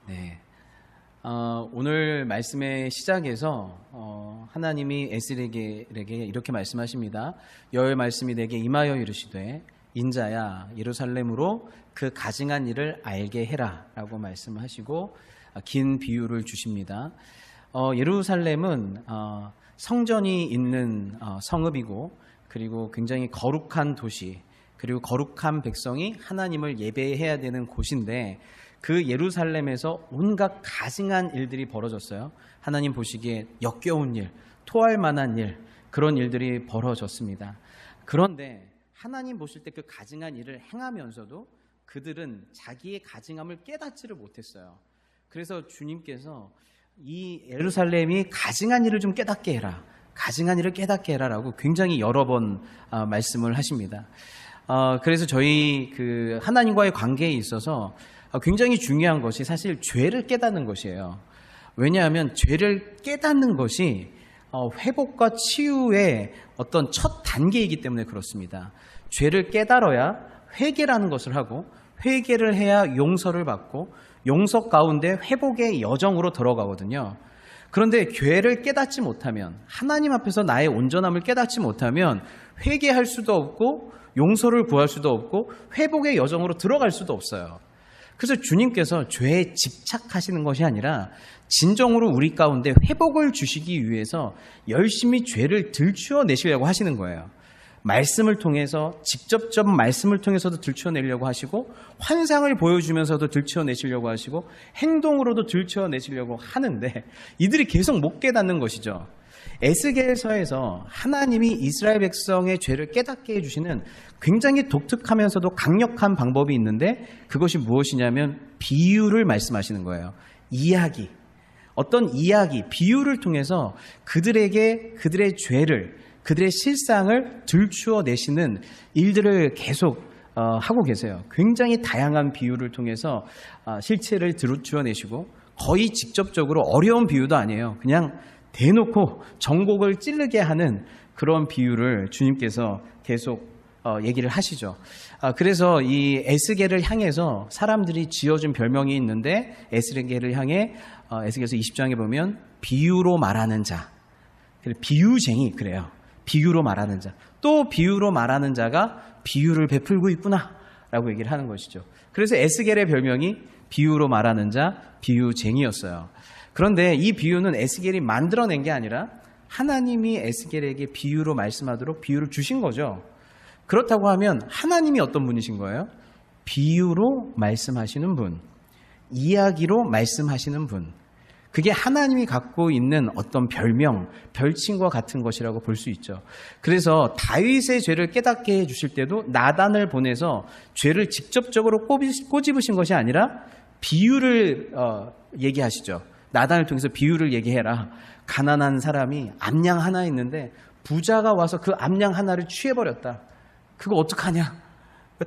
네. 오늘 말씀의 시작에서 하나님이 에스겔에게 이렇게 말씀하십니다. 여호와의 말씀이 내게 임하여 이르시되 인자야 예루살렘으로 그 가증한 일을 알게 해라 라고 말씀하시고 긴 비유를 주십니다. 예루살렘은 성전이 있는 성읍이고 그리고 굉장히 거룩한 도시 그리고 거룩한 백성이 하나님을 예배해야 되는 곳인데 그 예루살렘에서 온갖 가증한 일들이 벌어졌어요. 하나님 보시기에 역겨운 일, 토할 만한 일, 그런 일들이 벌어졌습니다. 그런데 하나님 보실 때 그 가증한 일을 행하면서도 그들은 자기의 가증함을 깨닫지를 못했어요. 그래서 주님께서 이 예루살렘이 가증한 일을 좀 깨닫게 해라, 가증한 일을 깨닫게 해라라고 굉장히 여러 번 말씀을 하십니다. 그래서 저희 그 하나님과의 관계에 있어서 굉장히 중요한 것이 사실 죄를 깨닫는 것이에요. 왜냐하면 죄를 깨닫는 것이 회복과 치유의 어떤 첫 단계이기 때문에 그렇습니다. 죄를 깨달아야 회개라는 것을 하고 회개를 해야 용서를 받고 용서 가운데 회복의 여정으로 들어가거든요. 그런데 죄를 깨닫지 못하면 하나님 앞에서 나의 온전함을 깨닫지 못하면 회개할 수도 없고 용서를 구할 수도 없고 회복의 여정으로 들어갈 수도 없어요. 그래서 주님께서 죄에 집착하시는 것이 아니라 진정으로 우리 가운데 회복을 주시기 위해서 열심히 죄를 들추어내시려고 하시는 거예요. 말씀을 통해서 직접적 말씀을 통해서도 들추어내려고 하시고 환상을 보여주면서도 들추어내시려고 하시고 행동으로도 들추어내시려고 하는데 이들이 계속 못 깨닫는 것이죠. 에스겔서에서 하나님이 이스라엘 백성의 죄를 깨닫게 해주시는 굉장히 독특하면서도 강력한 방법이 있는데 그것이 무엇이냐면 비유를 말씀하시는 거예요. 이야기. 어떤 이야기, 비유를 통해서 그들에게 그들의 죄를, 그들의 실상을 들추어내시는 일들을 계속 하고 계세요. 굉장히 다양한 비유를 통해서 실체를 들추어내시고 거의 직접적으로 어려운 비유도 아니에요. 그냥 대놓고 정곡을 찌르게 하는 그런 비유를 주님께서 계속 얘기를 하시죠. 그래서 이 에스겔을 향해서 사람들이 지어준 별명이 있는데 에스겔을 향해 에스겔서 20장에 보면 비유로 말하는 자, 비유쟁이 그래요. 비유로 말하는 자, 또 비유로 말하는 자가 비유를 베풀고 있구나 라고 얘기를 하는 것이죠. 그래서 에스겔의 별명이 비유로 말하는 자, 비유쟁이였어요. 그런데 이 비유는 에스겔이 만들어낸 게 아니라 하나님이 에스겔에게 비유로 말씀하도록 비유를 주신 거죠. 그렇다고 하면 하나님이 어떤 분이신 거예요? 비유로 말씀하시는 분, 이야기로 말씀하시는 분. 그게 하나님이 갖고 있는 어떤 별명, 별칭과 같은 것이라고 볼 수 있죠. 그래서 다윗의 죄를 깨닫게 해주실 때도 나단을 보내서 죄를 직접적으로 꼬집으신 것이 아니라 비유를 얘기하시죠. 나단을 통해서 비유를 얘기해라. 가난한 사람이 암양 하나 있는데 부자가 와서 그 암양 하나를 취해버렸다. 그거 어떡하냐?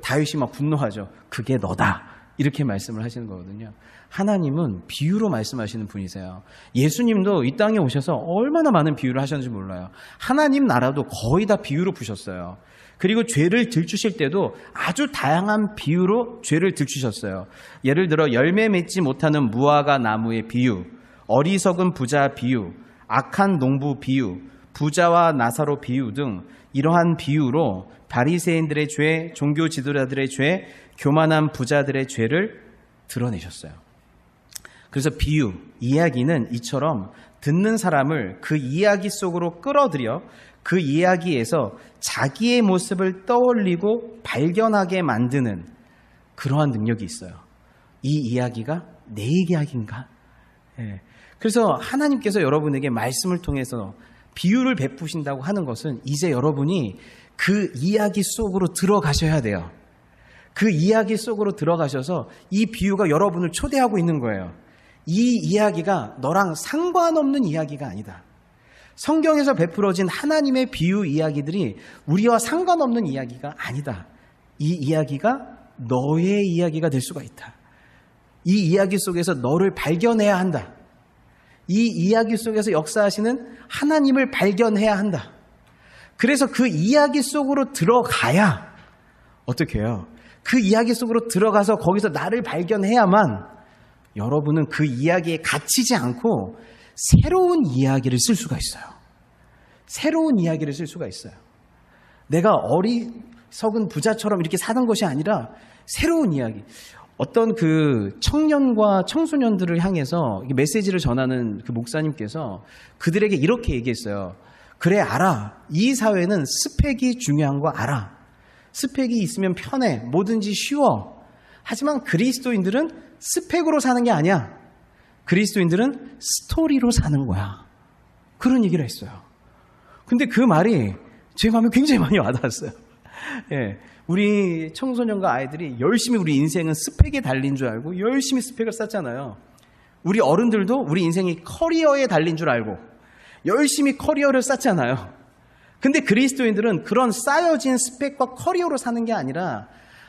다윗이 막 분노하죠. 그게 너다. 이렇게 말씀을 하시는 거거든요. 하나님은 비유로 말씀하시는 분이세요. 예수님도 이 땅에 오셔서 얼마나 많은 비유를 하셨는지 몰라요. 하나님 나라도 거의 다 비유로 푸셨어요. 그리고 죄를 들추실 때도 아주 다양한 비유로 죄를 들추셨어요. 예를 들어 열매 맺지 못하는 무화과 나무의 비유, 어리석은 부자 비유, 악한 농부 비유, 부자와 나사로 비유 등 이러한 비유로 바리새인들의 죄, 종교 지도자들의 죄, 교만한 부자들의 죄를 드러내셨어요. 그래서 비유, 이야기는 이처럼 듣는 사람을 그 이야기 속으로 끌어들여 그 이야기에서 자기의 모습을 떠올리고 발견하게 만드는 그러한 능력이 있어요. 이 이야기가 내 이야기인가? 그래서 하나님께서 여러분에게 말씀을 통해서 비유를 베푸신다고 하는 것은 이제 여러분이 그 이야기 속으로 들어가셔야 돼요. 그 이야기 속으로 들어가셔서 이 비유가 여러분을 초대하고 있는 거예요. 이 이야기가 너랑 상관없는 이야기가 아니다. 성경에서 베풀어진 하나님의 비유 이야기들이 우리와 상관없는 이야기가 아니다. 이 이야기가 너의 이야기가 될 수가 있다. 이 이야기 속에서 너를 발견해야 한다. 이 이야기 속에서 역사하시는 하나님을 발견해야 한다. 그래서 그 이야기 속으로 들어가야 어떻게 해요? 그 이야기 속으로 들어가서 거기서 나를 발견해야만 여러분은 그 이야기에 갇히지 않고 새로운 이야기를 쓸 수가 있어요. 새로운 이야기를 쓸 수가 있어요. 내가 어리석은 부자처럼 이렇게 사는 것이 아니라 새로운 이야기. 어떤 그 청년과 청소년들을 향해서 메시지를 전하는 그 목사님께서 그들에게 이렇게 얘기했어요. 그래, 알아. 이 사회는 스펙이 중요한 거 알아. 스펙이 있으면 편해. 뭐든지 쉬워. 하지만 그리스도인들은 스펙으로 사는 게 아니야. 그리스도인들은 스토리로 사는 거야. 그런 얘기를 했어요. 근데 그 말이 제 마음에 굉장히 많이 와닿았어요. 예, 우리 청소년과 아이들이 열심히 우리 인생은 스펙에 달린 줄 알고 열심히 스펙을 쌓잖아요. 우리 어른들도 우리 인생이 커리어에 달린 줄 알고 열심히 커리어를 쌓잖아요. 근데 그리스도인들은 그런 쌓여진 스펙과 커리어로 사는 게 아니라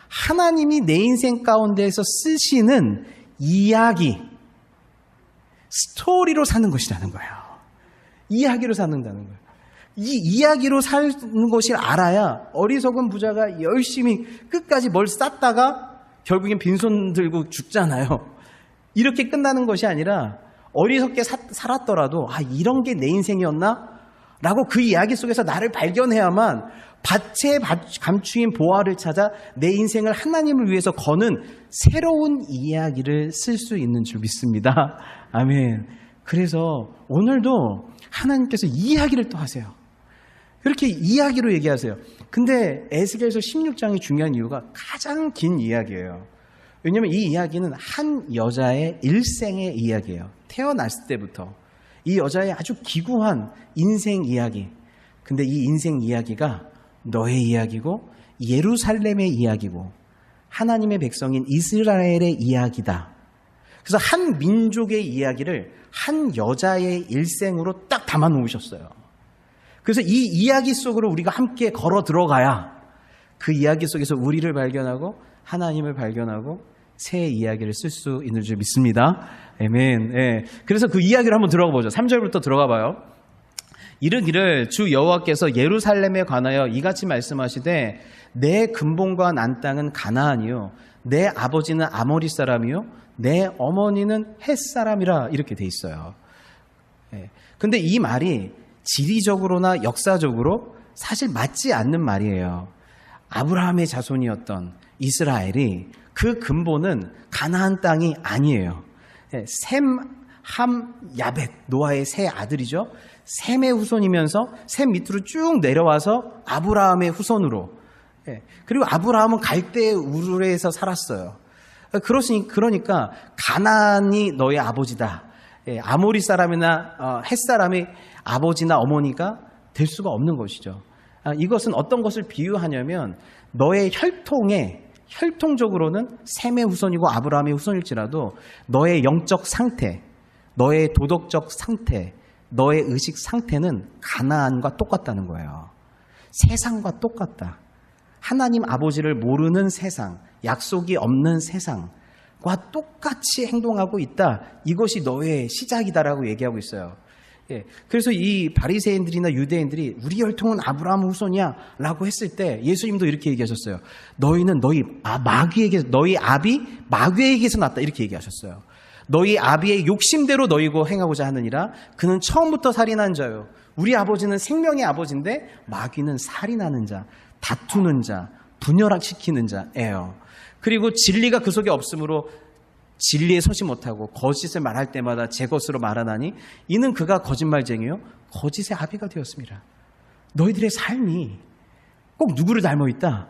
하나님이 내 인생 가운데에서 쓰시는 이야기, 스토리로 사는 것이라는 거예요. 이야기로 사는다는 거예요. 이 이야기로 사는 것을 알아야 어리석은 부자가 열심히 끝까지 뭘 쌓다가 결국엔 빈손 들고 죽잖아요. 이렇게 끝나는 것이 아니라 어리석게 살았더라도 이런 게 내 인생이었나? 라고 그 이야기 속에서 나를 발견해야만 밭에 감추인 보화를 찾아 내 인생을 하나님을 위해서 거는 새로운 이야기를 쓸 수 있는 줄 믿습니다. 아멘. 그래서 오늘도 하나님께서 이야기를 또 하세요. 그렇게 이야기로 얘기하세요. 근데 에스겔서 16장이 중요한 이유가 가장 긴 이야기예요. 왜냐하면 이 이야기는 한 여자의 일생의 이야기예요. 태어났을 때부터. 이 여자의 아주 기구한 인생 이야기. 근데 이 인생 이야기가 너의 이야기고 예루살렘의 이야기고 하나님의 백성인 이스라엘의 이야기다. 그래서 한 민족의 이야기를 한 여자의 일생으로 딱 담아 놓으셨어요. 그래서 이 이야기 속으로 우리가 함께 걸어 들어가야 그 이야기 속에서 우리를 발견하고 하나님을 발견하고 새 이야기를 쓸 수 있는 줄 믿습니다. 아멘. 예. 그래서 그 이야기를 한번 들어가 보죠. 3절부터 들어가 봐요. 이르기를 주 여호와께서 예루살렘에 관하여 이같이 말씀하시되 내 근본과 난 땅은 가나안이요 내 아버지는 아모리 사람이요 내 어머니는 헷 사람이라 이렇게 돼 있어요. 예. 근데 이 말이 지리적으로나 역사적으로 사실 맞지 않는 말이에요. 아브라함의 자손이었던 이스라엘이 그 근본은 가나안 땅이 아니에요. 셈, 함, 야벳, 노아의 세 아들이죠. 셈의 후손이면서 셈 밑으로 쭉 내려와서 아브라함의 후손으로. 그리고 아브라함은 갈대 우르에서 살았어요. 그러니까 가나안이 너의 아버지다. 아모리 사람이나 헷 사람의 아버지나 어머니가 될 수가 없는 것이죠. 이것은 어떤 것을 비유하냐면 너의 혈통적으로는 셈의 후손이고 아브라함의 후손일지라도 너의 영적 상태, 너의 도덕적 상태, 너의 의식 상태는 가나안과 똑같다는 거예요. 세상과 똑같다. 하나님 아버지를 모르는 세상, 약속이 없는 세상과 똑같이 행동하고 있다. 이것이 너의 시작이다라고 얘기하고 있어요. 그래서 이 바리새인들이나 유대인들이 우리 혈통은 아브라함 후손이야 라고 했을 때 예수님도 이렇게 얘기하셨어요. 너희는 너희 아비 마귀에게서 났다 이렇게 얘기하셨어요. 너희 아비의 욕심대로 너희고 행하고자 하느니라. 그는 처음부터 살인한 자요. 우리 아버지는 생명의 아버지인데 마귀는 살인하는 자, 다투는 자, 분열시키는 자예요. 그리고 진리가 그 속에 없으므로 진리에 서지 못하고 거짓을 말할 때마다 제 것으로 말하나니 이는 그가 거짓말쟁이요 거짓의 아비가 되었습니다. 너희들의 삶이 꼭 누구를 닮아 있다?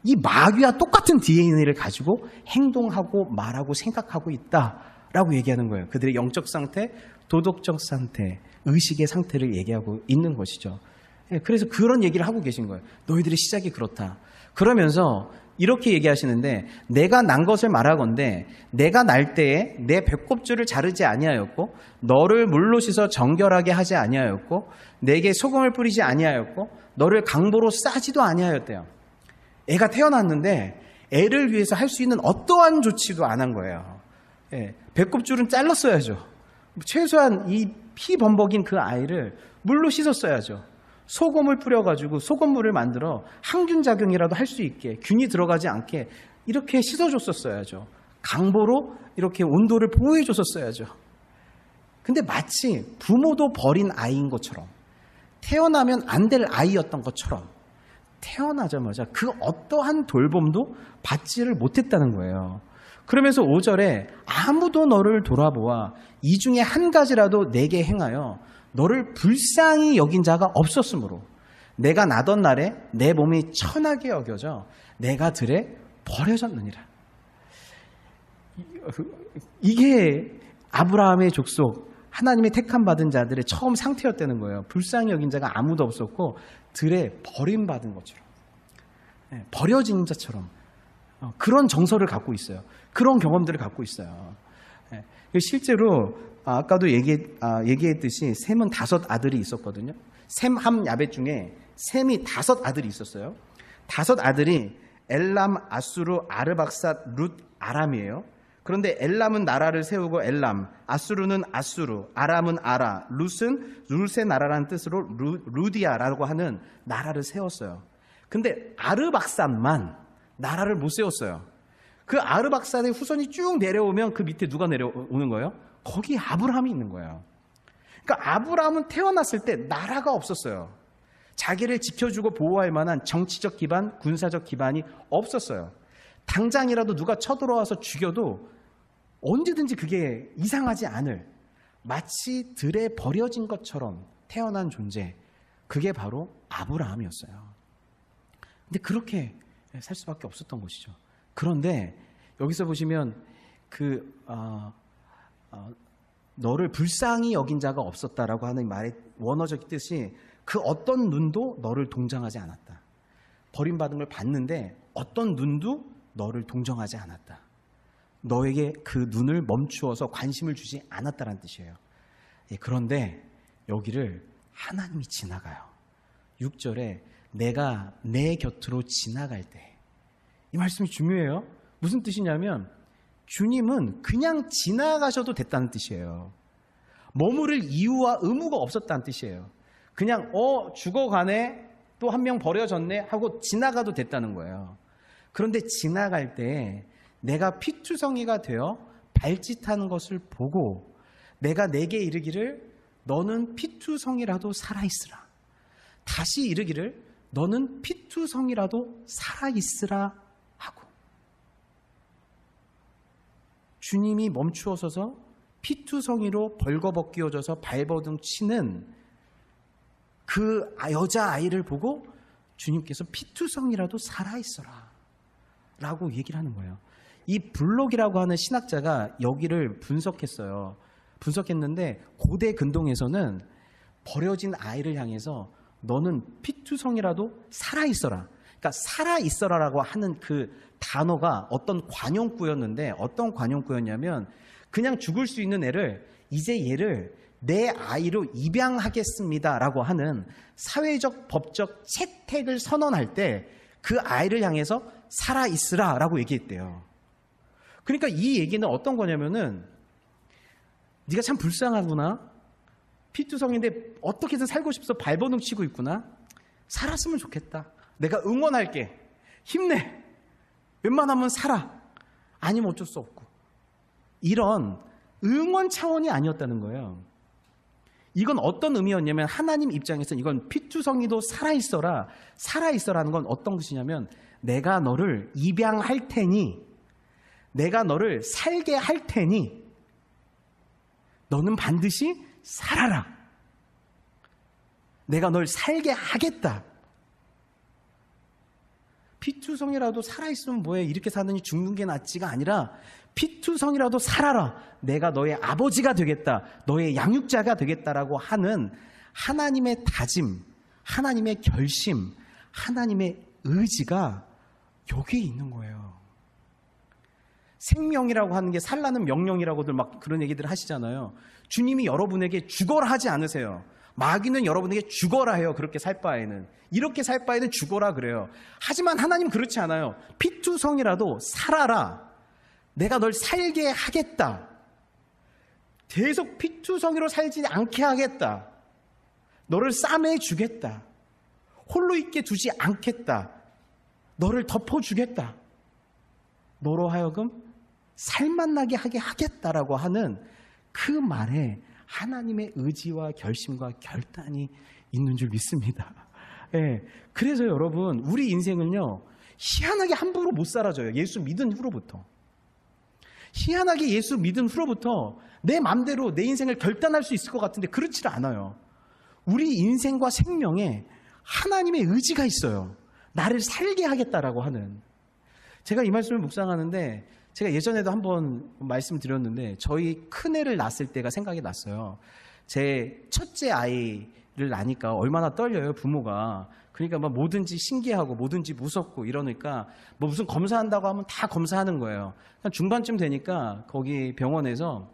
이 마귀와 똑같은 DNA를 가지고 행동하고 말하고 생각하고 있다라고 얘기하는 거예요. 그들의 영적 상태, 도덕적 상태, 의식의 상태를 얘기하고 있는 것이죠. 그래서 그런 얘기를 하고 계신 거예요. 너희들의 시작이 그렇다. 그러면서 이렇게 얘기하시는데 내가 난 것을 말하건대 내가 날 때에 내 배꼽줄을 자르지 아니하였고 너를 물로 씻어 정결하게 하지 아니하였고 내게 소금을 뿌리지 아니하였고 너를 강보로 싸지도 아니하였대요. 애가 태어났는데 애를 위해서 할 수 있는 어떠한 조치도 안 한 거예요. 배꼽줄은 잘랐어야죠. 최소한 이 피 범벅인 그 아이를 물로 씻었어야죠. 소금을 뿌려가지고 소금물을 만들어 항균작용이라도 할 수 있게 균이 들어가지 않게 이렇게 씻어줬었어야죠. 강보로 이렇게 온도를 보호해줬었어야죠. 근데 마치 부모도 버린 아이인 것처럼, 태어나면 안 될 아이였던 것처럼 태어나자마자 그 어떠한 돌봄도 받지를 못했다는 거예요. 그러면서 5절에 아무도 너를 돌아보아 이 중에 한 가지라도 내게 행하여 너를 불쌍히 여긴 자가 없었으므로 내가 나던 날에 내 몸이 천하게 여겨져 내가 들에 버려졌느니라. 이게 아브라함의 족속, 하나님의 택함 받은 자들의 처음 상태였다는 거예요. 불쌍히 여긴 자가 아무도 없었고 들에 버림받은 것처럼, 버려진 자처럼 그런 정서를 갖고 있어요. 그런 경험들을 갖고 있어요. 실제로 아까도 얘기했듯이 셈은 5 아들이 있었거든요. 셈, 함, 야벳 중에 셈이 5 아들이 있었어요. 5 아들이 엘람, 아수르, 아르박삿, 룻, 아람이에요. 그런데 엘람은 나라를 세우고 엘람, 아수르는 아수르, 아람은 아라, 룻은 룻의 나라라는 뜻으로 루디아라고 하는 나라를 세웠어요. 근데 아르박삿만 나라를 못 세웠어요. 그 아르박삿의 후손이 쭉 내려오면 그 밑에 누가 내려오는 거예요? 거기 아브라함이 있는 거예요. 그러니까 아브라함은 태어났을 때 나라가 없었어요. 자기를 지켜주고 보호할 만한 정치적 기반, 군사적 기반이 없었어요. 당장이라도 누가 쳐들어와서 죽여도 언제든지 그게 이상하지 않을, 마치 들에 버려진 것처럼 태어난 존재, 그게 바로 아브라함이었어요. 근데 그렇게 살 수밖에 없었던 것이죠. 그런데 여기서 보시면 너를 불쌍히 여긴 자가 없었다라고 하는 말의 원어적 뜻이 그 어떤 눈도 너를 동정하지 않았다. 버림받은 걸 봤는데 어떤 눈도 너를 동정하지 않았다. 너에게 그 눈을 멈추어서 관심을 주지 않았다는 뜻이에요. 그런데 여기를 하나님이 지나가요. 6절에 내가 내 곁으로 지나갈 때, 이 말씀이 중요해요. 무슨 뜻이냐면 주님은 그냥 지나가셔도 됐다는 뜻이에요. 머무를 이유와 의무가 없었다는 뜻이에요. 그냥 죽어가네, 또 한 명 버려졌네 하고 지나가도 됐다는 거예요. 그런데 지나갈 때 내가 피투성이가 되어 발짓하는 것을 보고 내가 내게 이르기를 너는 피투성이라도 살아있으라, 다시 이르기를 너는 피투성이라도 살아있으라 하고, 주님이 멈추어서서 피투성이로 벌거벗기워져서 발버둥 치는 그 여자아이를 보고 주님께서 피투성이라도 살아있어라 라고 얘기를 하는 거예요. 이 블록이라고 하는 신학자가 여기를 분석했는데 고대 근동에서는 버려진 아이를 향해서 너는 피투성이라도 살아있어라, 그러니까 살아있어라라고 하는 그 단어가 어떤 관용구였는데, 어떤 관용구였냐면 그냥 죽을 수 있는 애를 이제 얘를 내 아이로 입양하겠습니다라고 하는 사회적 법적 채택을 선언할 때 그 아이를 향해서 살아있으라라고 얘기했대요. 그러니까 이 얘기는 어떤 거냐면은 네가 참 불쌍하구나, 피투성인데 어떻게든 살고 싶어서 발버둥 치고 있구나, 살았으면 좋겠다, 내가 응원할게, 힘내, 웬만하면 살아, 아니면 어쩔 수 없고, 이런 응원 차원이 아니었다는 거예요. 이건 어떤 의미였냐면 하나님 입장에서는 이건 피투성이도 살아있어라는 건 어떤 뜻이냐면 내가 너를 입양할 테니, 내가 너를 살게 할 테니 너는 반드시 살아라, 내가 널 살게 하겠다. 피투성이라도 살아있으면 뭐해, 이렇게 사느니 죽는 게 낫지가 아니라 피투성이라도 살아라, 내가 너의 아버지가 되겠다, 너의 양육자가 되겠다라고 하는 하나님의 다짐, 하나님의 결심, 하나님의 의지가 여기에 있는 거예요. 생명이라고 하는 게 살라는 명령이라고들 막 그런 얘기들 하시잖아요. 주님이 여러분에게 죽어라 하지 않으세요. 마귀는 여러분에게 죽어라 해요. 그렇게 살 바에는, 이렇게 살 바에는 죽어라 그래요. 하지만 하나님 그렇지 않아요. 피투성이라도 살아라, 내가 널 살게 하겠다, 계속 피투성이로 살지 않게 하겠다, 너를 싸매 주겠다, 홀로 있게 두지 않겠다, 너를 덮어주겠다, 너로 하여금 살맛나게 하게 하겠다라고 하는 그 말에 하나님의 의지와 결심과 결단이 있는 줄 믿습니다. 예, 그래서 여러분, 우리 인생은요, 희한하게 함부로 못 살아져요. 예수 믿은 후로부터. 희한하게 예수 믿은 후로부터 내 맘대로 내 인생을 결단할 수 있을 것 같은데 그렇지 않아요. 우리 인생과 생명에 하나님의 의지가 있어요. 나를 살게 하겠다라고 하는. 제가 이 말씀을 묵상하는데 제가 예전에도 한번 말씀드렸는데 저희 큰애를 낳았을 때가 생각이 났어요. 제 첫째 아이를 낳으니까 얼마나 떨려요, 부모가. 그러니까 뭐 뭐든지 신기하고 뭐든지 무섭고 이러니까 뭐 무슨 검사한다고 하면 다 검사하는 거예요. 중반쯤 되니까 거기 병원에서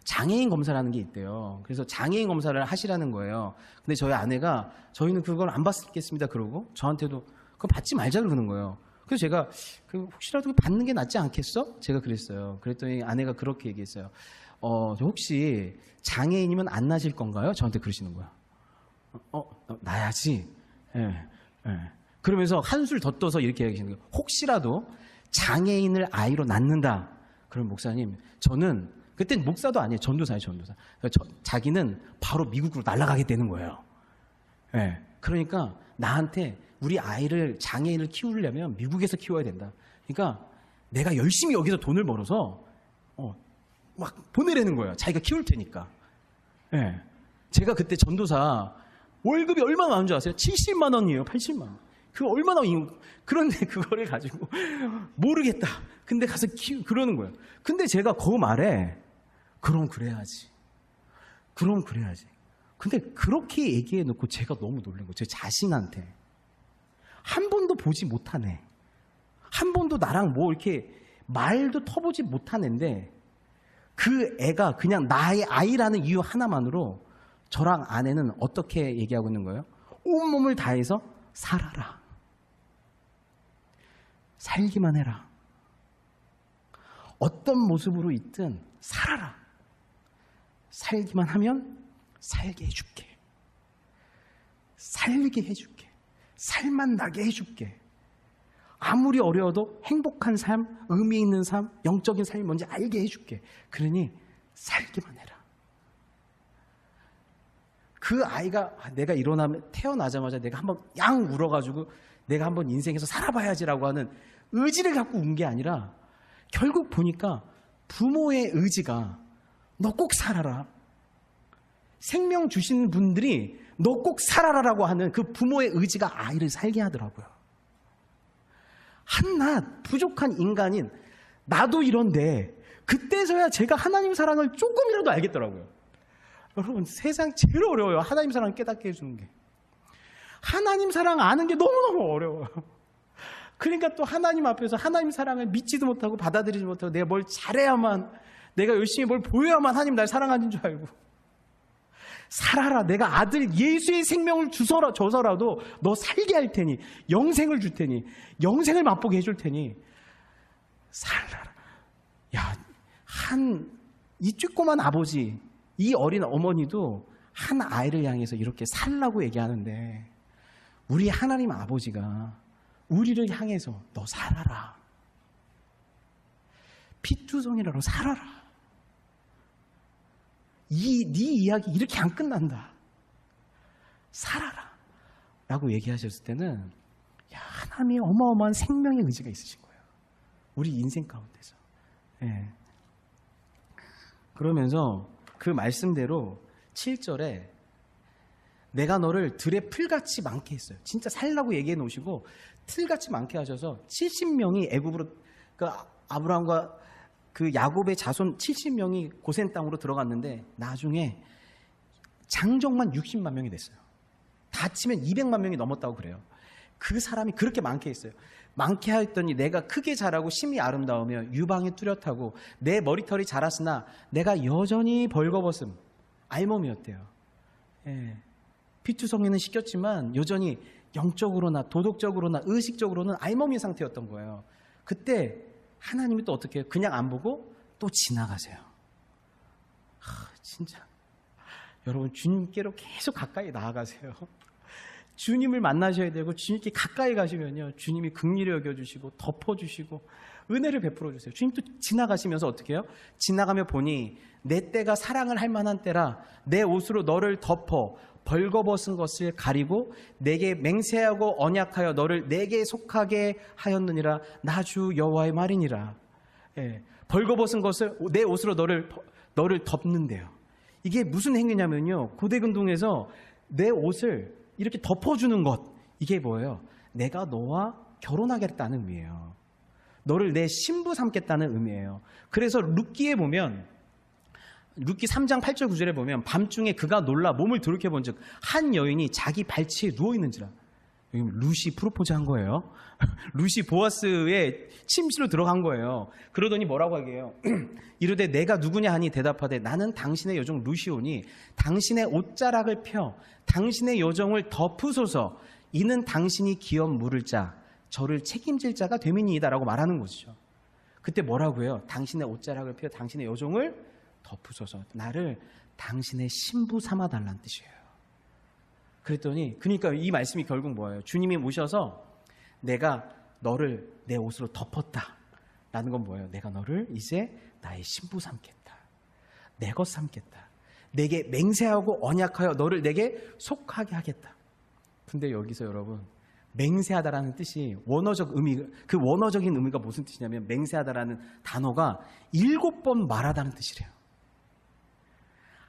장애인 검사라는 게 있대요. 그래서 장애인 검사를 하시라는 거예요. 근데 저희 아내가 저희는 그걸 안 받겠습니다 그러고 저한테도 그거 받지 말자 그러는 거예요. 그래서 제가 혹시라도 받는 게 낫지 않겠어? 제가 그랬어요. 그랬더니 아내가 그렇게 얘기했어요. 저 혹시 장애인이면 안 나실 건가요? 저한테 그러시는 거야. 나야지. 예. 그러면서 한술 더 떠서 이렇게 얘기하시는 거예요. 혹시라도 장애인을 아이로 낳는다. 그럼 목사님, 저는 그땐 목사도 아니에요. 전도사예요, 전도사. 자기는 바로 미국으로 날아가게 되는 거예요. 예. 그러니까 나한테 우리 아이를 장애인을 키우려면 미국에서 키워야 된다. 그러니까 내가 열심히 여기서 돈을 벌어서 막 보내라는 거예요. 자기가 키울 테니까. 예. 제가 그때 전도사 월급이 얼마나 많은 줄 아세요? 70만 원이에요. 80만 원. 그거 얼마나 그런데 그거를 가지고 모르겠다. 근데 가서 그러는 거예요. 근데 제가 그 말에 그럼 그래야지. 그럼 그래야지. 근데 그렇게 얘기해 놓고 제가 너무 놀란 거예요. 제 자신한테. 한 번도 보지 못한 애. 한 번도 나랑 뭐 이렇게 말도 터보지 못한 애인데 그 애가 그냥 나의 아이라는 이유 하나만으로 저랑 아내는 어떻게 얘기하고 있는 거예요? 온몸을 다해서 살아라. 살기만 해라. 어떤 모습으로 있든 살아라. 살기만 하면 살게 해줄게. 살게 해줄게. 살맛 나게 해줄게. 아무리 어려워도 행복한 삶, 의미 있는 삶, 영적인 삶이 뭔지 알게 해줄게. 그러니 살기만 해라. 그 아이가 내가 태어나자마자 내가 한번 양 울어가지고 내가 한번 인생에서 살아봐야지라고 하는 의지를 갖고 운 게 아니라 결국 보니까 부모의 의지가 너 꼭 살아라. 생명 주시는 분들이 너 꼭 살아라라고 하는 그 부모의 의지가 아이를 살게 하더라고요. 한낱 부족한 인간인 나도 이런데 그때서야 제가 하나님 사랑을 조금이라도 알겠더라고요. 여러분, 세상 제일 어려워요. 하나님 사랑 깨닫게 해주는 게. 하나님 사랑 아는 게 너무너무 어려워요. 그러니까 또 하나님 앞에서 하나님 사랑을 믿지도 못하고 받아들이지 못하고 내가 뭘 잘해야만, 내가 열심히 뭘 보여야만 하나님 날 사랑하는 줄 알고. 살아라. 내가 아들 예수의 생명을 줘서라도 너 살게 할 테니, 영생을 줄 테니, 영생을 맛보게 해줄 테니 살아라. 야, 이 조그만 아버지, 이 어린 어머니도 한 아이를 향해서 이렇게 살라고 얘기하는데 우리 하나님 아버지가 우리를 향해서 너 살아라. 피투성이라로 살아라. 네 이야기 이렇게 안 끝난다. 살아라. 라고 얘기하셨을 때는 하나님의 어마어마한 생명의 의지가 있으신 거예요. 우리 인생 가운데서. 예. 그러면서 그 말씀대로 7절에 내가 너를 들의 풀같이 많게 했어요. 진짜 살라고 얘기해 놓으시고 틀같이 많게 하셔서 70명이 애굽으로, 그 아브라함과 그 야곱의 자손 70명이 고센 땅으로 들어갔는데 나중에 장정만 60만 명이 됐어요. 다 치면 200만 명이 넘었다고 그래요. 그 사람이 그렇게 많게 했어요. 많게 하였더니 내가 크게 자라고 심히 아름다우며 유방이 뚜렷하고 내 머리털이 자랐으나 내가 여전히 벌거벗음, 알몸이었대요. 예. 피투성이는 시켰지만 여전히 영적으로나 도덕적으로나 의식적으로는 알몸인 상태였던 거예요. 그때 하나님이 또 어떻게 해요? 그냥 안 보고 또 지나가세요. 진짜 여러분, 주님께로 계속 가까이 나아가세요. 주님을 만나셔야 되고 주님께 가까이 가시면요, 주님이 긍휼히 여겨주시고 덮어주시고 은혜를 베풀어 주세요. 주님 또 지나가시면서 어떻게 해요? 지나가며 보니 내 때가 사랑을 할 만한 때라 내 옷으로 너를 덮어 벌거벗은 것을 가리고 내게 맹세하고 언약하여 너를 내게 속하게 하였느니라. 나 주 여호와의 말이니라. 예, 벌거벗은 것을 내 옷으로 너를 덮는데요. 이게 무슨 행위냐면요, 고대근동에서 내 옷을 이렇게 덮어주는 것, 이게 뭐예요? 내가 너와 결혼하겠다는 의미예요. 너를 내 신부 삼겠다는 의미예요. 그래서 룻기에 보면, 룻기 3장 8절 9절에 보면 밤중에 그가 놀라 몸을 돌이켜본 즉 한 여인이 자기 발치에 누워있는지라. 여기 룻이 프로포즈한 거예요. 룻이 보아스의 침실로 들어간 거예요. 그러더니 뭐라고 하게요? 이르되 내가 누구냐 하니 대답하되 나는 당신의 여종 룻이오니 당신의 옷자락을 펴 당신의 여종을 덮으소서. 이는 당신이 기업 물을 자 저를 책임질 자가 됨이니이다 라고 말하는 것이죠. 그때 뭐라고 해요? 당신의 옷자락을 펴 당신의 여종을 덮으소서. 나를 당신의 신부 삼아달라는 뜻이에요. 그랬더니, 그러니까 이 말씀이 결국 뭐예요? 주님이 오셔서 내가 너를 내 옷으로 덮었다 라는 건 뭐예요? 내가 너를 이제 나의 신부 삼겠다, 내 것 삼겠다, 내게 맹세하고 언약하여 너를 내게 속하게 하겠다. 근데 여기서 여러분, 맹세하다라는 뜻이 그 원어적인 의미가 무슨 뜻이냐면, 맹세하다라는 단어가 7번 말하다는 뜻이래요.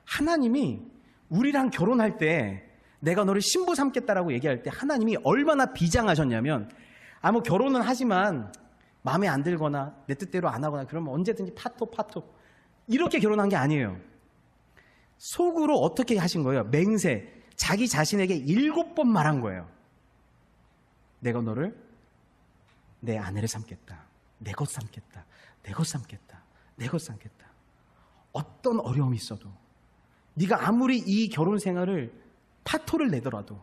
하나님이 우리랑 결혼할 때 내가 너를 신부 삼겠다라고 얘기할 때 하나님이 얼마나 비장하셨냐면, 뭐 결혼은 하지만 마음에 안 들거나 내 뜻대로 안 하거나 그러면 언제든지 파토 이렇게 결혼한 게 아니에요. 속으로 어떻게 하신 거예요? 맹세, 자기 자신에게 7번 말한 거예요. 내가 너를 내 아내를 삼겠다, 내 것 삼겠다, 내 것 삼겠다, 내 것 삼겠다. 어떤 어려움이 있어도, 네가 아무리 이 결혼 생활을 파토를 내더라도,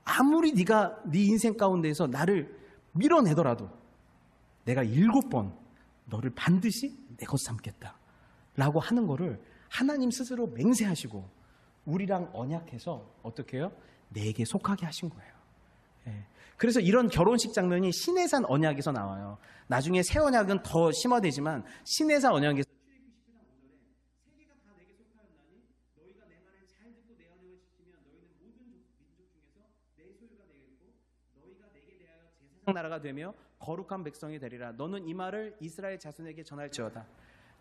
아무리 네가 네 인생 가운데에서 나를 밀어내더라도 내가 7번 너를 반드시 내 것 삼겠다 라고 하는 거를 하나님 스스로 맹세하시고 우리랑 언약해서 어떻게 해요? 내게 속하게 하신 거예요. 예. 그래서 이런 결혼식 장면이 시내산 언약에서 나와요. 나중에 새 언약은 더 심화되지만 시내산 언약에서 나라가 되며 거룩한 백성이 되리라. 너는 이 말을 이스라엘 자손에게 전할지어다.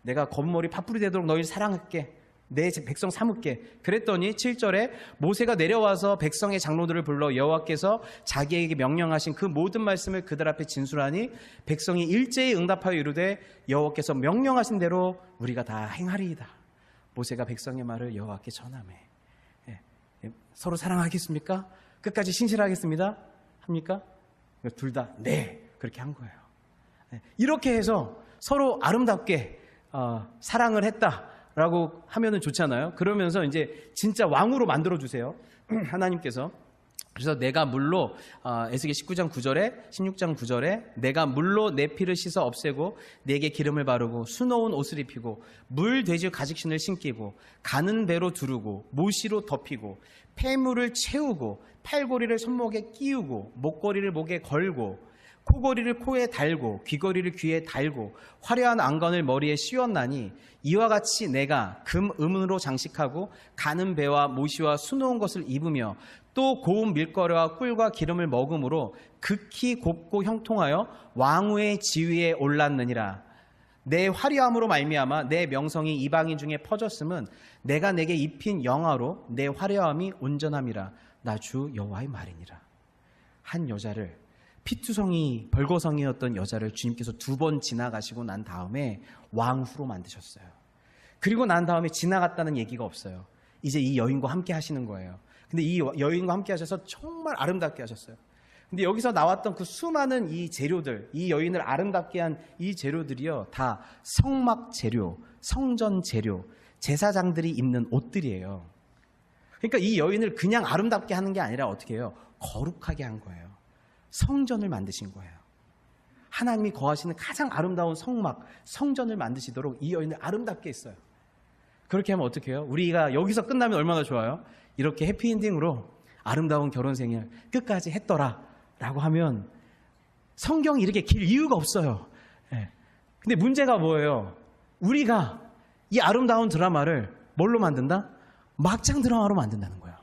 내가 검머리 팥불이 되도록 너희를 사랑할게, 내 백성 삼을게. 그랬더니 7절에 모세가 내려와서 백성의 장로들을 불러 여호와께서 자기에게 명령하신 그 모든 말씀을 그들 앞에 진술하니 백성이 일제히 응답하여 이르되 여호와께서 명령하신 대로 우리가 다 행하리이다. 모세가 백성의 말을 여호와께 전하매. 서로 사랑하겠습니까? 끝까지 신실하겠습니다? 합니까? 둘 다 네, 그렇게 한 거예요. 이렇게 해서 서로 아름답게 사랑을 했다라고 하면은 좋잖아요. 그러면서 이제 진짜 왕으로 만들어 주세요, 하나님께서. 그래서 내가 물로 에스겔 19장 9절에 16장 9절에 내가 물로 내 피를 씻어 없애고 내게 기름을 바르고 수놓은 옷을 입히고 물 돼지 가죽신을 신기고 가는 배로 두르고 모시로 덮이고 폐물을 채우고 팔고리를 손목에 끼우고 목걸이를 목에 걸고 코걸이를 코에 달고 귀걸이를 귀에 달고 화려한 안건을 머리에 씌웠나니 이와 같이 내가 금 은으로 장식하고 가는 배와 모시와 수놓은 것을 입으며 또 고운 밀가루와 꿀과 기름을 먹음으로 극히 곱고 형통하여 왕후의 지위에 올랐느니라. 내 화려함으로 말미암아 내 명성이 이방인 중에 퍼졌음은 내가 내게 입힌 영화로 내 화려함이 온전함이라. 나 주 여호와의 말이니라. 한 여자를, 피투성이 벌거성이었던 여자를 주님께서 2번 지나가시고 난 다음에 왕후로 만드셨어요. 그리고 난 다음에 지나갔다는 얘기가 없어요. 이제 이 여인과 함께 하시는 거예요. 근데 이 여인과 함께 하셔서 정말 아름답게 하셨어요. 근데 여기서 나왔던 그 수많은 이 재료들, 이 여인을 아름답게 한 이 재료들이요, 다 성막 재료, 성전 재료, 제사장들이 입는 옷들이에요. 그러니까 이 여인을 그냥 아름답게 하는 게 아니라 어떻게 해요? 거룩하게 한 거예요. 성전을 만드신 거예요. 하나님이 거하시는 가장 아름다운 성막, 성전을 만드시도록 이 여인을 아름답게 했어요. 그렇게 하면 어떻게 해요? 우리가 여기서 끝나면 얼마나 좋아요? 이렇게 해피엔딩으로 아름다운 결혼 생활 끝까지 했더라 라고 하면 성경이 이렇게 길 이유가 없어요. 예. 근데 문제가 뭐예요? 우리가 이 아름다운 드라마를 뭘로 만든다? 막장 드라마로 만든다는 거예요.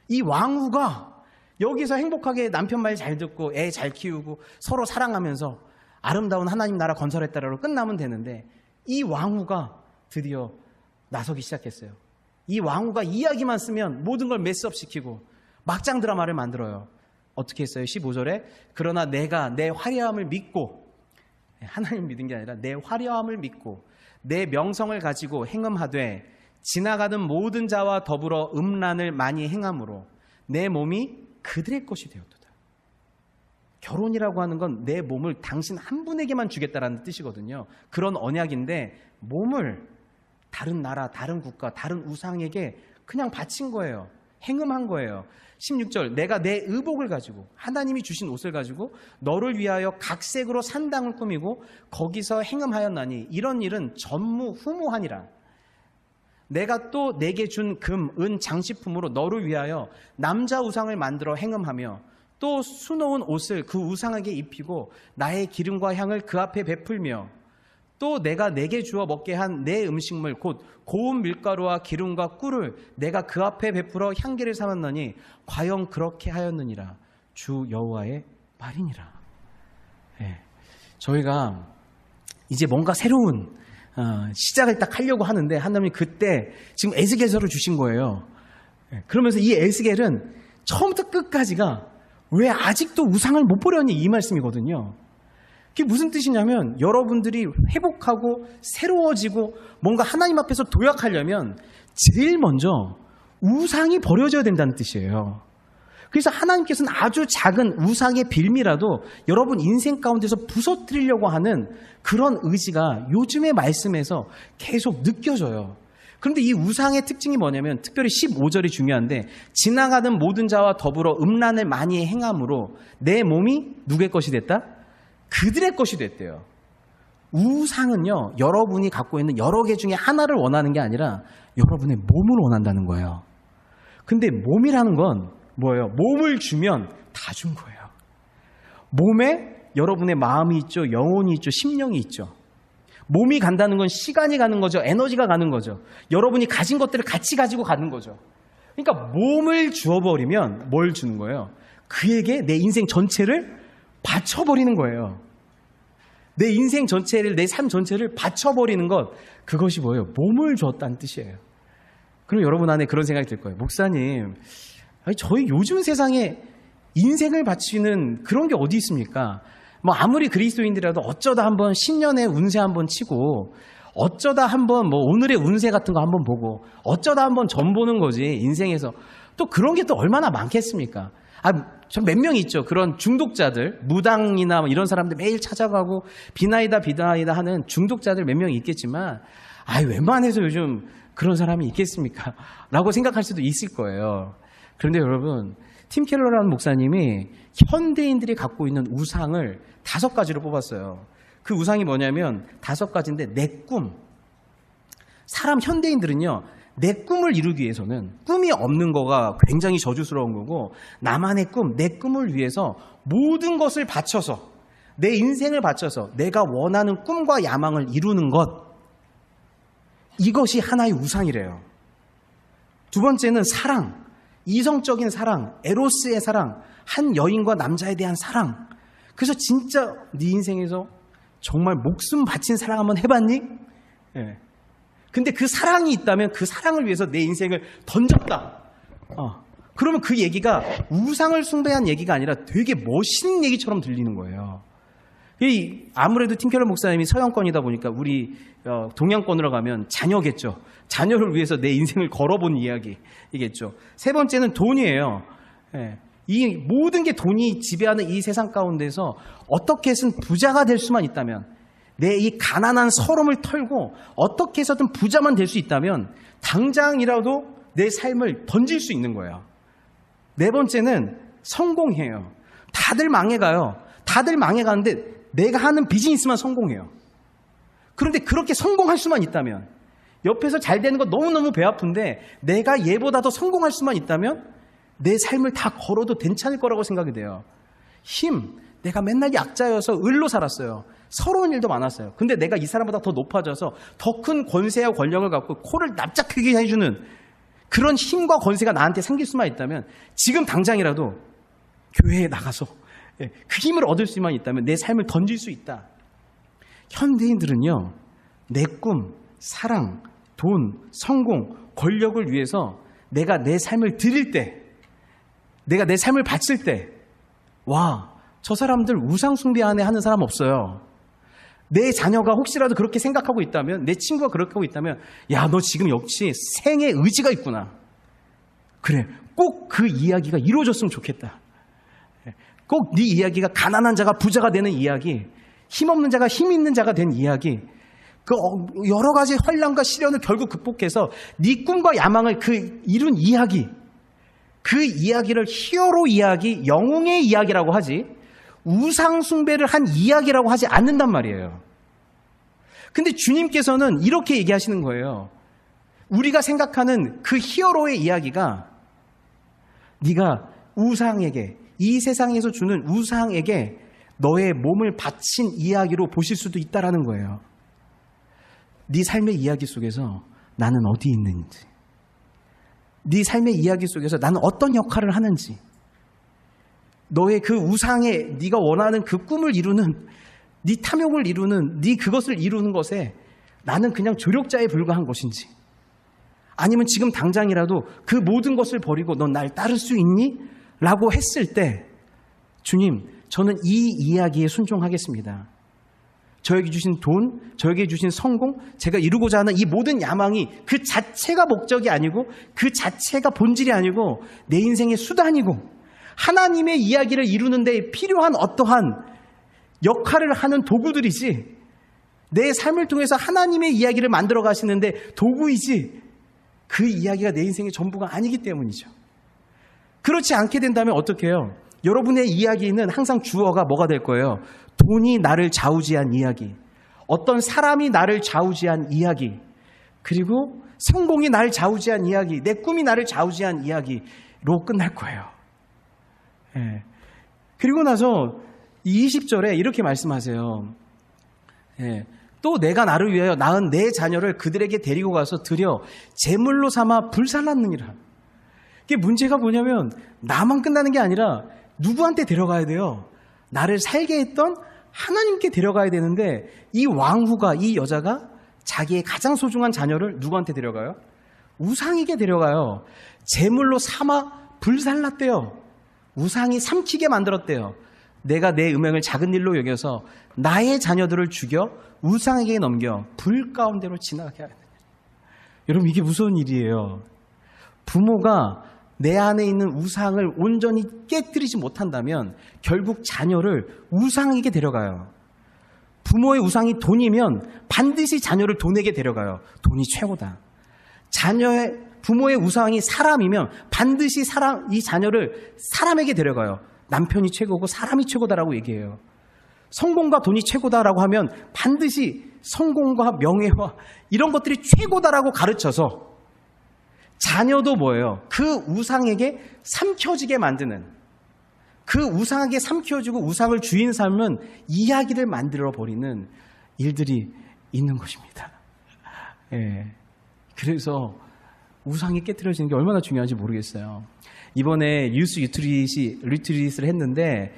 이 왕후가 여기서 행복하게 남편 말 잘 듣고 애 잘 키우고 서로 사랑하면서 아름다운 하나님 나라 건설했다라고 끝나면 되는데 이 왕후가 드디어 나서기 시작했어요. 이 왕후가 이야기만 쓰면 모든 걸 메스업시키고 막장 드라마를 만들어요. 어떻게 했어요? 15절에 그러나 내가 내 화려함을 믿고, 하나님 믿은 게 아니라 내 화려함을 믿고 내 명성을 가지고 행음하되 지나가던 모든 자와 더불어 음란을 많이 행함으로 내 몸이 그들의 것이 되었도다. 결혼이라고 하는 건 내 몸을 당신 한 분에게만 주겠다라는 뜻이거든요. 그런 언약인데 몸을 다른 나라, 다른 국가, 다른 우상에게 그냥 바친 거예요. 행음한 거예요. 16절 내가 내 의복을 가지고 하나님이 주신 옷을 가지고 너를 위하여 각색으로 산당을 꾸미고 거기서 행음하였나니 이런 일은 전무후무하니라. 내가 또 내게 준 금, 은 장식품으로 너를 위하여 남자 우상을 만들어 행음하며 또 수놓은 옷을 그 우상에게 입히고 나의 기름과 향을 그 앞에 베풀며 또 내가 내게 주어 먹게 한 내 음식물 곧 고운 밀가루와 기름과 꿀을 내가 그 앞에 베풀어 향기를 삼았느니 과연 그렇게 하였느니라. 주 여호와의 말이니라. 네. 저희가 이제 뭔가 새로운 시작을 딱 하려고 하는데 하나님이 그때 지금 에스겔서를 주신 거예요. 네. 그러면서 이 에스겔은 처음부터 끝까지가 왜 아직도 우상을 못 보려니 이 말씀이거든요. 그게 무슨 뜻이냐면 여러분들이 회복하고 새로워지고 뭔가 하나님 앞에서 도약하려면 제일 먼저 우상이 버려져야 된다는 뜻이에요. 그래서 하나님께서는 아주 작은 우상의 빌미라도 여러분 인생 가운데서 부서뜨리려고 하는 그런 의지가 요즘의 말씀에서 계속 느껴져요. 그런데 이 우상의 특징이 뭐냐면 특별히 15절이 중요한데 지나가는 모든 자와 더불어 음란을 많이 행함으로 내 몸이 누구의 것이 됐다? 그들의 것이 됐대요. 우상은요, 여러분이 갖고 있는 여러 개 중에 하나를 원하는 게 아니라 여러분의 몸을 원한다는 거예요. 근데 몸이라는 건 뭐예요? 몸을 주면 다 준 거예요. 몸에 여러분의 마음이 있죠, 영혼이 있죠, 심령이 있죠. 몸이 간다는 건 시간이 가는 거죠, 에너지가 가는 거죠. 여러분이 가진 것들을 같이 가지고 가는 거죠. 그러니까 몸을 주어버리면 뭘 주는 거예요? 그에게 내 인생 전체를 바쳐버리는 거예요. 내 인생 전체를, 내 삶 전체를 바쳐버리는 것, 그것이 뭐예요? 몸을 주었다는 뜻이에요. 그럼 여러분 안에 그런 생각이 들 거예요. 목사님, 저희 요즘 세상에 인생을 바치는 그런 게 어디 있습니까? 뭐 아무리 그리스도인들이라도 어쩌다 한번 신년의 운세 한번 치고 어쩌다 한번 뭐 오늘의 운세 같은 거 한번 보고 어쩌다 한번 점 보는 거지 인생에서 또 그런 게 또 얼마나 많겠습니까? 전 몇 명 있죠. 그런 중독자들, 무당이나 뭐 이런 사람들 매일 찾아가고 비나이다 하는 중독자들 몇 명 있겠지만 웬만해서 요즘 그런 사람이 있겠습니까? 라고 생각할 수도 있을 거예요. 그런데 여러분, 팀 켈러라는 목사님이 현대인들이 갖고 있는 우상을 5가지로 뽑았어요. 그 우상이 뭐냐면 5가지인데 내 꿈. 사람 현대인들은요, 내 꿈을 이루기 위해서는 꿈이 없는 거가 굉장히 저주스러운 거고 나만의 꿈, 내 꿈을 위해서 모든 것을 바쳐서 내 인생을 바쳐서 내가 원하는 꿈과 야망을 이루는 것, 이것이 하나의 우상이래요. 두 번째는 사랑, 이성적인 사랑, 에로스의 사랑, 한 여인과 남자에 대한 사랑. 그래서 진짜 네 인생에서 정말 목숨 바친 사랑 한번 해봤니? 예. 근데 그 사랑이 있다면 그 사랑을 위해서 내 인생을 던졌다. 그러면 그 얘기가 우상을 숭배한 얘기가 아니라 되게 멋있는 얘기처럼 들리는 거예요. 아무래도 팀켈러 목사님이 서양권이다 보니까 우리 동양권으로 가면 자녀겠죠. 자녀를 위해서 내 인생을 걸어본 이야기이겠죠. 세 번째는 돈이에요. 예. 이 모든 게 돈이 지배하는 이 세상 가운데서 어떻게 해서든 부자가 될 수만 있다면, 내 이 가난한 서름을 털고 어떻게 해서든 부자만 될 수 있다면 당장이라도 내 삶을 던질 수 있는 거예요. 네 번째는 성공해요. 다들 망해가요. 다들 망해가는데 내가 하는 비즈니스만 성공해요. 그런데 그렇게 성공할 수만 있다면, 옆에서 잘 되는 거 너무너무 배 아픈데 내가 얘보다 더 성공할 수만 있다면 내 삶을 다 걸어도 괜찮을 거라고 생각이 돼요. 힘, 내가 맨날 약자여서 을로 살았어요. 서러운 일도 많았어요. 근데 내가 이 사람보다 더 높아져서 더 큰 권세와 권력을 갖고 코를 납작하게 해주는 그런 힘과 권세가 나한테 생길 수만 있다면 지금 당장이라도 교회에 나가서 그 힘을 얻을 수만 있다면 내 삶을 던질 수 있다. 현대인들은요, 내 꿈, 사랑, 돈, 성공, 권력을 위해서 내가 내 삶을 드릴 때, 내가 내 삶을 바칠 때, 와, 저 사람들 우상 숭배 안에 하는 사람 없어요. 내 자녀가 혹시라도 그렇게 생각하고 있다면, 내 친구가 그렇게 하고 있다면, 야, 너 지금 역시 생의 의지가 있구나. 그래, 꼭 그 이야기가 이루어졌으면 좋겠다. 꼭 네 이야기가 가난한 자가 부자가 되는 이야기, 힘없는 자가 힘 있는 자가 된 이야기, 그 여러 가지 환난과 시련을 결국 극복해서 네 꿈과 야망을 그 이룬 이야기, 그 이야기를 히어로 이야기, 영웅의 이야기라고 하지 우상 숭배를 한 이야기라고 하지 않는단 말이에요. 근데 주님께서는 이렇게 얘기하시는 거예요. 우리가 생각하는 그 히어로의 이야기가 네가 우상에게, 이 세상에서 주는 우상에게 너의 몸을 바친 이야기로 보실 수도 있다라는 거예요. 네 삶의 이야기 속에서 나는 어디 있는지, 네 삶의 이야기 속에서 나는 어떤 역할을 하는지, 너의 그 우상에 네가 원하는 그 꿈을 이루는, 네 탐욕을 이루는, 네 그것을 이루는 것에 나는 그냥 조력자에 불과한 것인지, 아니면 지금 당장이라도 그 모든 것을 버리고 넌 날 따를 수 있니? 라고 했을 때 주님, 저는 이 이야기에 순종하겠습니다. 저에게 주신 돈, 저에게 주신 성공, 제가 이루고자 하는 이 모든 야망이 그 자체가 목적이 아니고 그 자체가 본질이 아니고 내 인생의 수단이고 하나님의 이야기를 이루는 데 필요한 어떠한 역할을 하는 도구들이지, 내 삶을 통해서 하나님의 이야기를 만들어 가시는데 도구이지 그 이야기가 내 인생의 전부가 아니기 때문이죠. 그렇지 않게 된다면 어떻게 해요? 여러분의 이야기는 항상 주어가 뭐가 될 거예요? 돈이 나를 좌우지한 이야기, 어떤 사람이 나를 좌우지한 이야기, 그리고 성공이 나를 좌우지한 이야기, 내 꿈이 나를 좌우지한 이야기로 끝날 거예요. 예. 그리고 나서 20절에 이렇게 말씀하세요. 예. 또 내가 나를 위하여 낳은 내 자녀를 그들에게 데리고 가서 드려 제물로 삼아 불살랐느니라. 이게 문제가 뭐냐면 나만 끝나는 게 아니라 누구한테 데려가야 돼요? 나를 살게 했던 하나님께 데려가야 되는데 이 왕후가, 이 여자가 자기의 가장 소중한 자녀를 누구한테 데려가요? 우상에게 데려가요. 제물로 삼아 불살랐대요. 우상이 삼키게 만들었대요. 내가 내 음행을 작은 일로 여겨서 나의 자녀들을 죽여 우상에게 넘겨 불 가운데로 지나가게 하는. 여러분, 이게 무서운 일이에요. 부모가 내 안에 있는 우상을 온전히 깨뜨리지 못한다면 결국 자녀를 우상에게 데려가요. 부모의 우상이 돈이면 반드시 자녀를 돈에게 데려가요. 돈이 최고다. 부모의 우상이 사람이면 반드시 이 자녀를 사람에게 데려가요. 남편이 최고고 사람이 최고다라고 얘기해요. 성공과 돈이 최고다라고 하면 반드시 성공과 명예와 이런 것들이 최고다라고 가르쳐서 자녀도 뭐예요? 그 우상에게 삼켜지게 만드는, 그 우상에게 삼켜지고 우상을 주인 삶은 이야기를 만들어버리는 일들이 있는 것입니다. 예. 그래서 우상이 깨트려지는 게 얼마나 중요한지 모르겠어요. 이번에 유스 리트릿을 했는데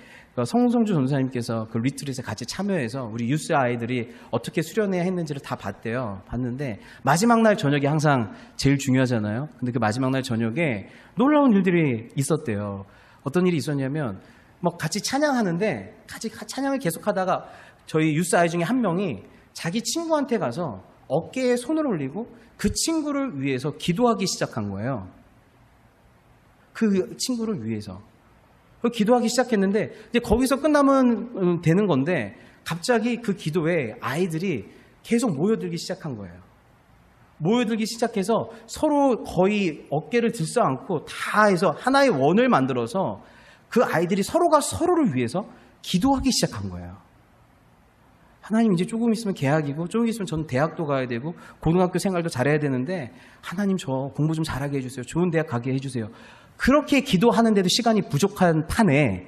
성성주 전사님께서 그 리트릿에 같이 참여해서 우리 유스 아이들이 어떻게 수련해야 했는지를 다 봤는데 마지막 날 저녁이 항상 제일 중요하잖아요. 근데 그 마지막 날 저녁에 놀라운 일들이 있었대요. 어떤 일이 있었냐면 같이 찬양하는데 같이 찬양을 계속하다가 저희 유스 아이 중에 한 명이 자기 친구한테 가서 어깨에 손을 올리고 그 친구를 위해서 기도하기 시작한 거예요. 그 친구를 위해서. 기도하기 시작했는데 이제 거기서 끝나면 되는 건데 갑자기 그 기도에 아이들이 계속 모여들기 시작한 거예요. 모여들기 시작해서 서로 거의 어깨를 들썩안고 다 해서 하나의 원을 만들어서 그 아이들이 서로가 서로를 위해서 기도하기 시작한 거예요. 하나님, 이제 조금 있으면 개학이고 조금 있으면 저는 대학도 가야 되고 고등학교 생활도 잘해야 되는데 하나님, 저 공부 좀 잘하게 해주세요. 좋은 대학 가게 해주세요. 그렇게 기도하는데도 시간이 부족한 판에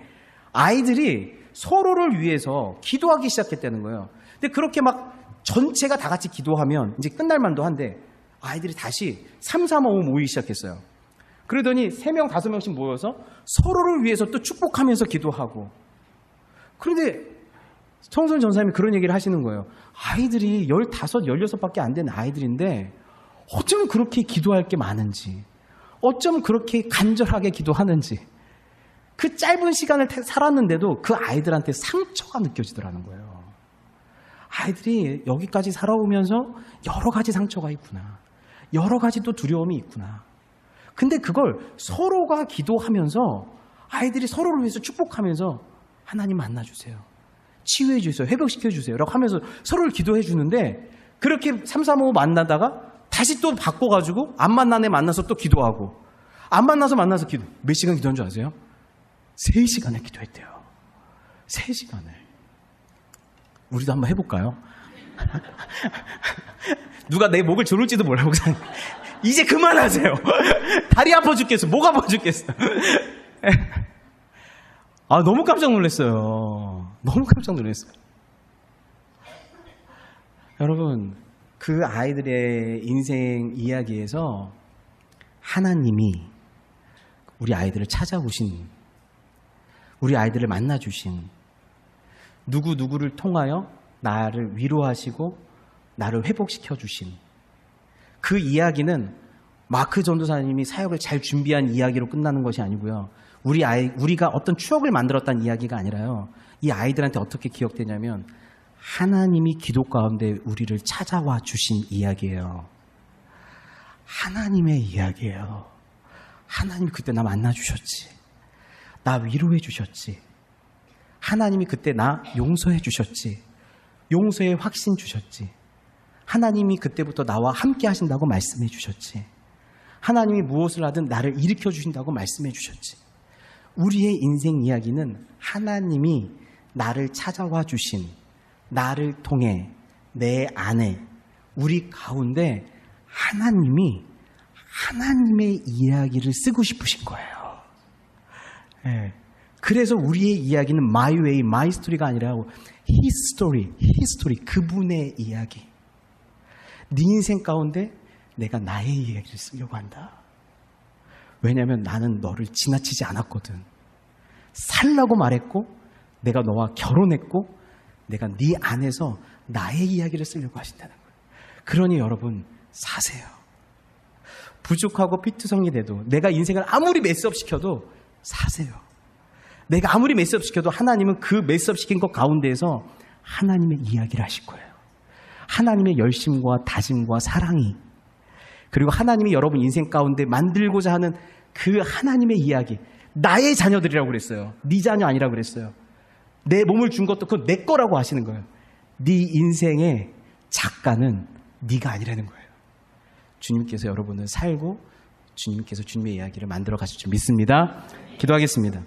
아이들이 서로를 위해서 기도하기 시작했다는 거예요. 근데 그렇게 막 전체가 다 같이 기도하면 이제 끝날 만도 한데 아이들이 다시 3, 4, 5 모이기 시작했어요. 그러더니 3명, 5명씩 모여서 서로를 위해서 또 축복하면서 기도하고. 그런데 성선 전사님이 그런 얘기를 하시는 거예요. 아이들이 15, 16밖에 안 된 아이들인데 어쩜 그렇게 기도할 게 많은지, 어쩜 그렇게 간절하게 기도하는지. 그 짧은 시간을 살았는데도 그 아이들한테 상처가 느껴지더라는 거예요. 아이들이 여기까지 살아오면서 여러 가지 상처가 있구나. 여러 가지 또 두려움이 있구나. 근데 그걸 서로가 기도하면서 아이들이 서로를 위해서 축복하면서 하나님 만나주세요. 치유해 주세요. 회복시켜 주세요. 라고 하면서 서로를 기도해 주는데 그렇게 3, 4, 5 만나다가 다시 또 바꿔가지고 안 만난 애 만나서 또 기도하고 안 만나서 기도. 몇 시간 기도한 줄 아세요? 3시간을 기도했대요. 3시간을. 우리도 한번 해볼까요? 누가 내 목을 조를지도 몰라, 목사님. 이제 그만하세요. 다리 아파 죽겠어. 목 아파 죽겠어. 아, 너무 깜짝 놀랐어요. 너무 깜짝 놀랐어요. 여러분, 그 아이들의 인생 이야기에서 하나님이 우리 아이들을 찾아오신, 우리 아이들을 만나주신, 누구를 통하여 나를 위로하시고 나를 회복시켜 주신 그 이야기는 마크 전도사님이 사역을 잘 준비한 이야기로 끝나는 것이 아니고요. 우리가 어떤 추억을 만들었다는 이야기가 아니라요. 이 아이들한테 어떻게 기억되냐면 하나님이 기도 가운데 우리를 찾아와 주신 이야기예요. 하나님의 이야기예요. 하나님이 그때 나 만나주셨지. 나 위로해 주셨지. 하나님이 그때 나 용서해 주셨지. 용서의 확신 주셨지. 하나님이 그때부터 나와 함께 하신다고 말씀해 주셨지. 하나님이 무엇을 하든 나를 일으켜 주신다고 말씀해 주셨지. 우리의 인생 이야기는 하나님이 나를 찾아와 주신, 나를 통해 내 안에, 우리 가운데 하나님이 하나님의 이야기를 쓰고 싶으신 거예요. 네. 그래서 우리의 이야기는 my way, my story가 아니라 his story, 그분의 이야기. 네 인생 가운데 내가 나의 이야기를 쓰려고 한다. 왜냐하면 나는 너를 지나치지 않았거든. 살라고 말했고 내가 너와 결혼했고 내가 네 안에서 나의 이야기를 쓰려고 하신다는 거예요. 그러니 여러분 사세요. 부족하고 피투성이 돼도 내가 인생을 아무리 메스업 시켜도 사세요. 내가 아무리 메스업 시켜도 하나님은 그 메스업 시킨 것 가운데에서 하나님의 이야기를 하실 거예요. 하나님의 열심과 다짐과 사랑이, 그리고 하나님이 여러분 인생 가운데 만들고자 하는 그 하나님의 이야기, 나의 자녀들이라고 그랬어요. 네 자녀 아니라고 그랬어요. 내 몸을 준 것도 그건 내 거라고 하시는 거예요. 네 인생의 작가는 네가 아니라는 거예요. 주님께서 여러분을 살고 주님께서 주님의 이야기를 만들어 가실 줄 믿습니다. 기도하겠습니다.